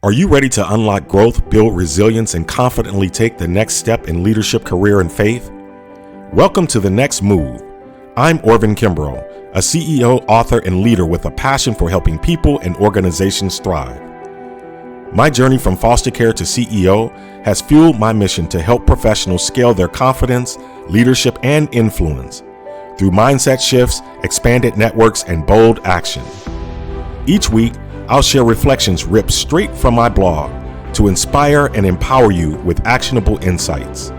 Are you ready to unlock growth, build resilience, and confidently take the next step in leadership, career, and faith? Welcome to The Next Move. I'm Orvin Kimbrough, a CEO, author, and leader with a passion for helping people and organizations thrive. My journey from foster care to CEO has fueled my mission to help professionals scale their confidence, leadership, and influence through mindset shifts, expanded networks, and bold action. Each week, I'll share reflections ripped straight from my blog to inspire and empower you with actionable insights.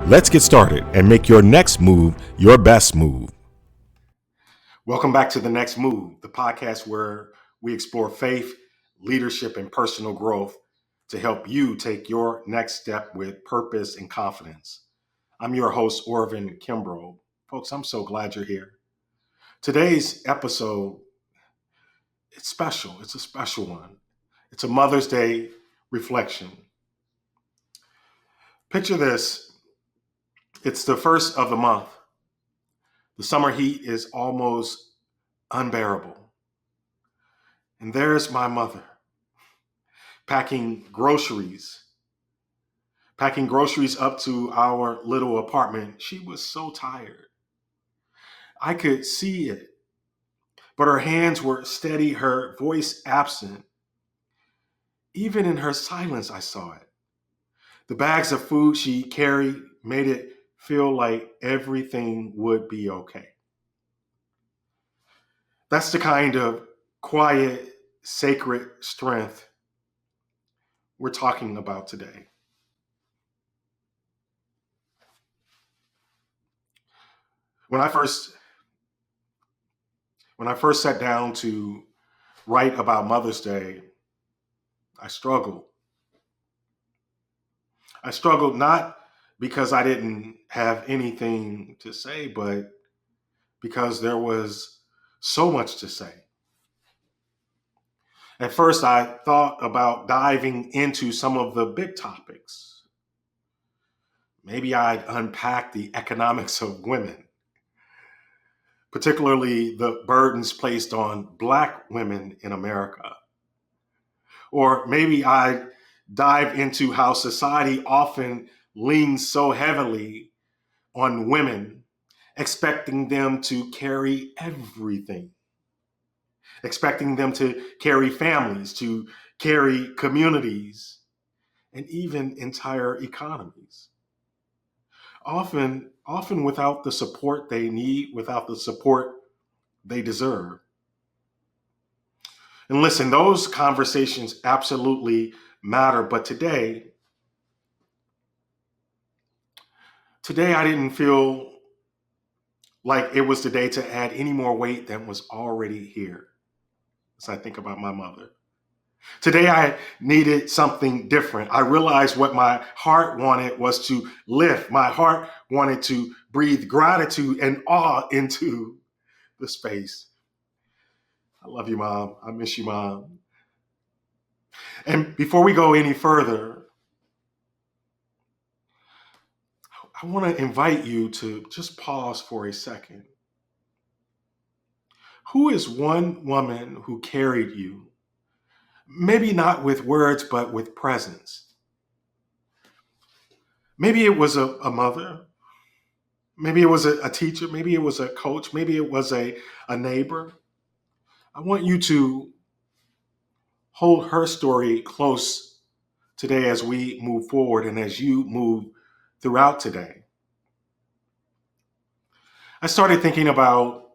Let's get started and make your next move your best move. Welcome back to The Next Move, the podcast where we explore faith, leadership, and personal growth to help you take your next step with purpose and confidence. I'm your host, Orvin Kimbrough. Folks, I'm so glad you're here. Today's episode, it's special. It's a special one. It's a Mother's Day reflection. Picture this. It's the first of the month. The summer heat is almost unbearable. And there's my mother packing groceries up to our little apartment. She was so tired. I could see it, but her hands were steady, her voice absent. Even in her silence, I saw it. The bags of food she carried made it feel like everything would be okay. That's the kind of quiet, sacred strength we're talking about today. When I first sat down to write about Mother's Day, I struggled. I struggled not because I didn't have anything to say, but because there was so much to say. At first, I thought about diving into some of the big topics. Maybe I'd unpack the economics of women, particularly the burdens placed on Black women in America. Or maybe I'd dive into how society often leans so heavily on women, expecting them to carry everything, expecting them to carry families, to carry communities, and even entire economies. Often without the support they need, without the support they deserve. And listen, those conversations absolutely matter, but today I didn't feel like it was the day to add any more weight than was already here as I think about my mother. Today I needed something different. I realized what my heart wanted was to lift. My heart wanted to breathe gratitude and awe into the space. I love you, Mom. I miss you, Mom. And before we go any further, I want to invite you to just pause for a second. Who is one woman who carried you? Maybe not with words, but with presence. Maybe it was a mother. Maybe it was a teacher. Maybe it was a coach. Maybe it was a neighbor. I want you to hold her story close today as we move forward and as you move throughout today. I started thinking about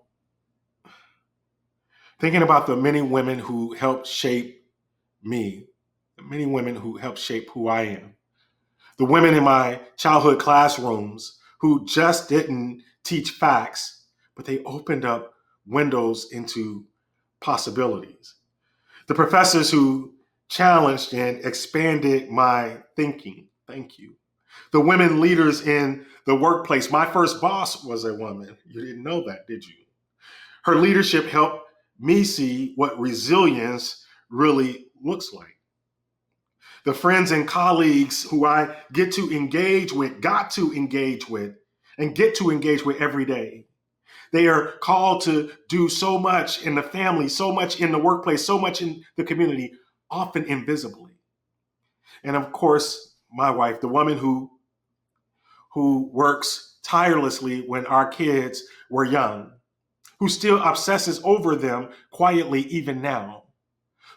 the many women who helped shape me, the many women who helped shape who I am. The women in my childhood classrooms who just didn't teach facts, but they opened up windows into possibilities. The professors who challenged and expanded my thinking. Thank you. The women leaders in the workplace. My first boss was a woman. You didn't know that, did you? Her leadership helped me see what resilience really looks like. The friends and colleagues who I got to engage with, and get to engage with every day. They are called to do so much in the family, so much in the workplace, so much in the community, often invisibly. And of course, my wife, the woman who works tirelessly when our kids were young, who still obsesses over them quietly even now,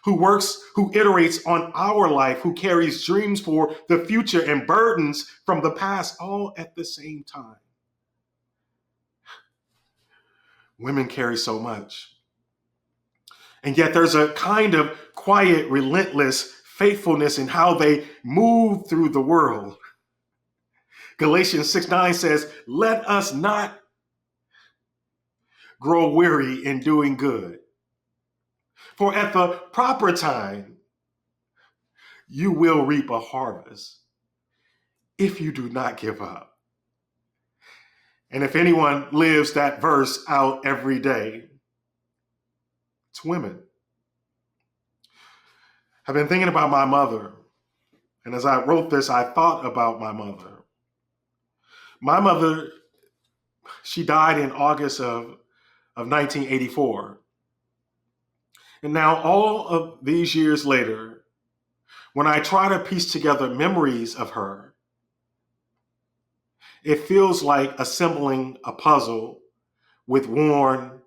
who works, who iterates on our life, who carries dreams for the future and burdens from the past all at the same time. Women carry so much. And yet there's a kind of quiet, relentless faithfulness in how they move through the world. Galatians 6:9 says, let us not grow weary in doing good. For at the proper time, you will reap a harvest if you do not give up. And if anyone lives that verse out every day, it's women. I've been thinking about my mother. And as I wrote this, I thought about my mother. My mother, she died in August of 1984. And now all of these years later, when I try to piece together memories of her, it feels like assembling a puzzle with worn,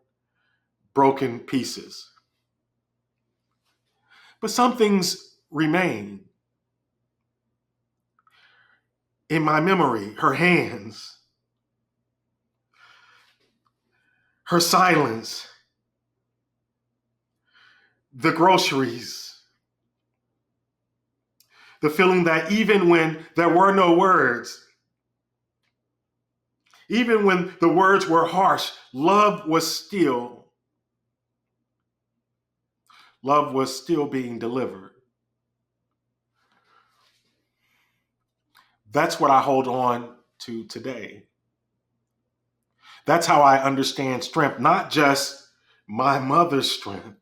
broken pieces. But some things remain. In my memory, her hands, her silence, the groceries, the feeling that even when there were no words, even when the words were harsh, love was still being delivered. That's what I hold on to today. That's how I understand strength, not just my mother's strength,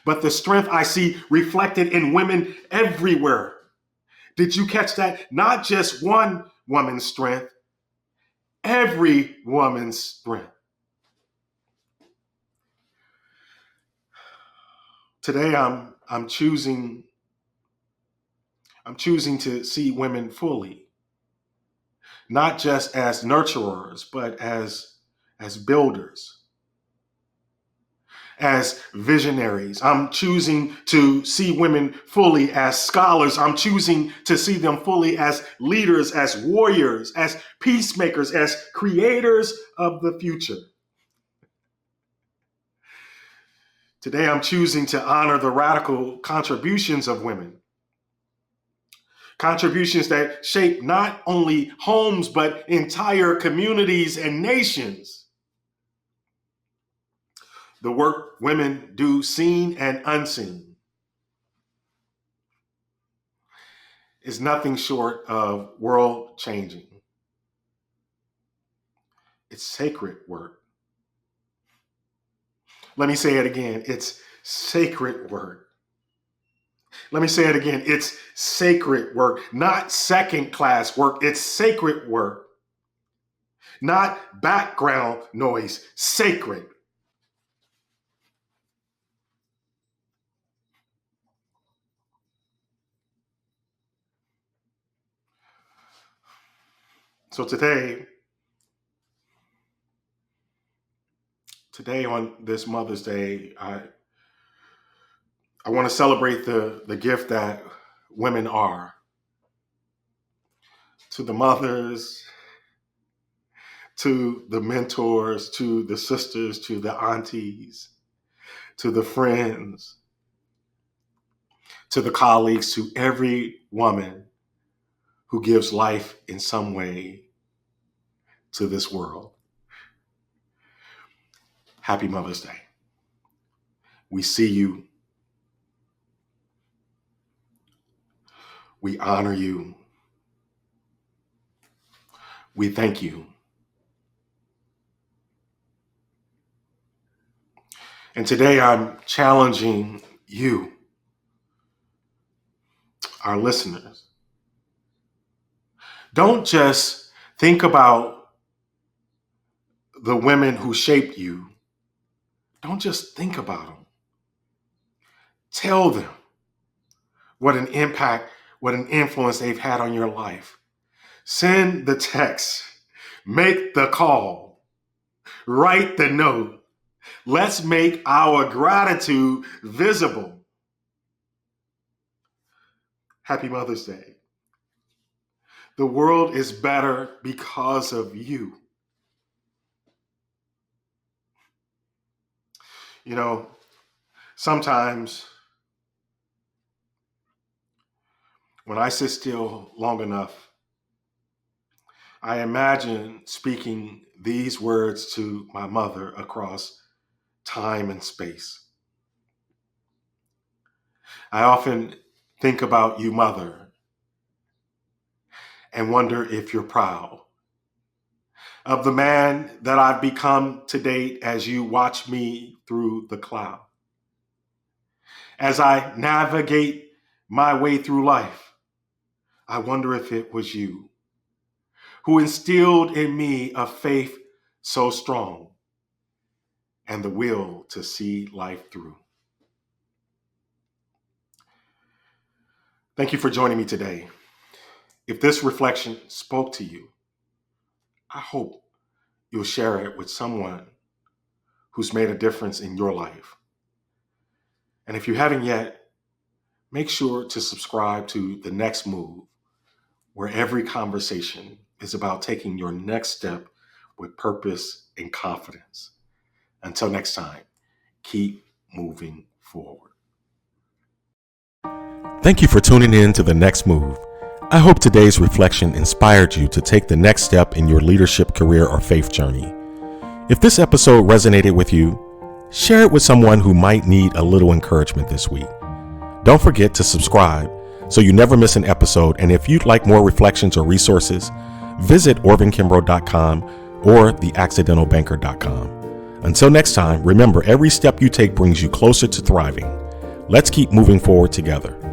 but the strength I see reflected in women everywhere. Did you catch that? Not just one woman's strength, every woman's strength. Today I'm choosing to see women fully, not just as nurturers, but as builders, as visionaries. I'm choosing to see women fully as scholars. I'm choosing to see them fully as leaders, as warriors, as peacemakers, as creators of the future. Today, I'm choosing to honor the radical contributions of women. Contributions that shape not only homes, but entire communities and nations. The work women do, seen and unseen, is nothing short of world changing. It's sacred work. Let me say it again. It's sacred work. Let me say it again. It's sacred work, not second class work. It's sacred work, not background noise, sacred. So today on this Mother's Day, I want to celebrate the gift that women are to the mothers, to the mentors, to the sisters, to the aunties, to the friends, to the colleagues, to every woman who gives life in some way to this world. Happy Mother's Day. We see you. We honor you. We thank you. And today I'm challenging you, our listeners. Don't just think about the women who shaped you. Don't just think about them. Tell them what an impact what an influence they've had on your life. Send the text, make the call, write the note. Let's make our gratitude visible. Happy Mother's Day. The world is better because of you. You know, sometimes when I sit still long enough, I imagine speaking these words to my mother across time and space. I often think about you, Mother, and wonder if you're proud of the man that I've become to date as you watch me through the cloud. As I navigate my way through life, I wonder if it was you who instilled in me a faith so strong and the will to see life through. Thank you for joining me today. If this reflection spoke to you, I hope you'll share it with someone who's made a difference in your life. And if you haven't yet, make sure to subscribe to The Next Move, where every conversation is about taking your next step with purpose and confidence. Until next time, keep moving forward. Thank you for tuning in to The Next Move. I hope today's reflection inspired you to take the next step in your leadership, career, or faith journey. If this episode resonated with you, share it with someone who might need a little encouragement this week. Don't forget to subscribe so you never miss an episode. And if you'd like more reflections or resources, visit orvinkimbrough.com or theaccidentalbanker.com. Until next time, remember, every step you take brings you closer to thriving. Let's keep moving forward together.